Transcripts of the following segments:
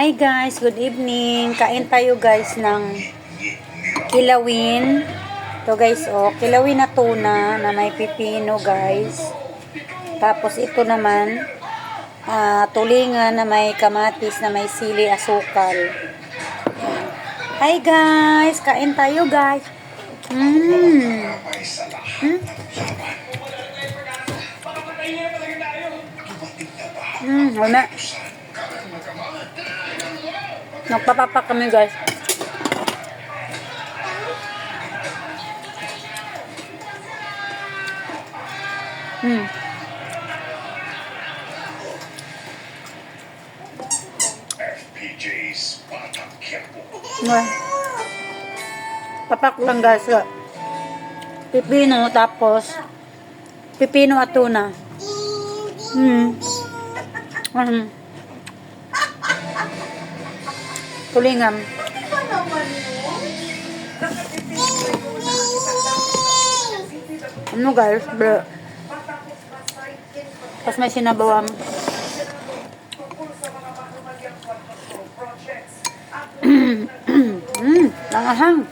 Hi guys, good evening. Kain tayo guys ng kilawin. Ito guys, kilawin na tuna na may pipino guys. Tapos ito naman, tulingan na may kamatis na may sili asukal. Hi guys, kain tayo guys. Wala. Nagpapapak kami guys. FPJ's Batang Quiapo. Papak lang guys. Pipino tapos pipino at tuna. Tulingan. Ano guys? Bro. Tapos may sinabawang. Langahang.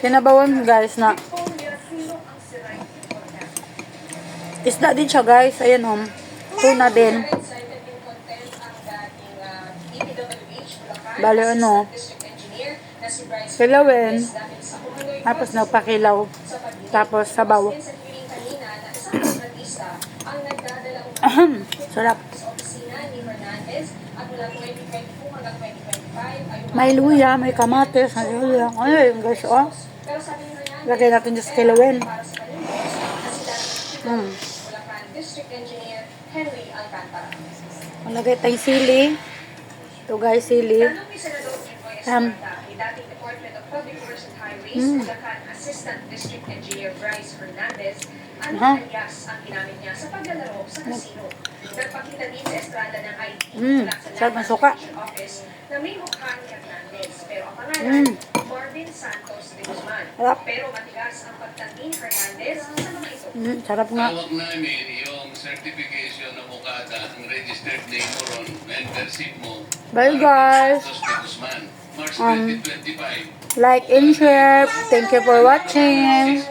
Sinabawan guys na. Isda din siya guys. Ayan tuna din. Bale kilawin. Tapos nagpakilaw. Tapos sabaw. Sarap. May luya, may kamatis, may luya. Ayun guys, lagay natin dyan sa kilawin. Lagay tayong sili. Ito guys, sili. Assistant District Engineer Bryce Hernandez, ang ginamit niya sa paglalaro sa casino. Nagpakita din sa estrada ng ID sarap ng suka. office na may mukha ni Hernandez, pero ang pangalan, Marvin Santos de Guzman. Pero matigas ang pagtanggi ni Hernandez sa mga ito. Sarap nga. Tawag namin yung certification na mukada, ang registered name mo ron, membership mo. Bye guys. Santos de Guzman, March 2025. Like and share. Thank you for watching.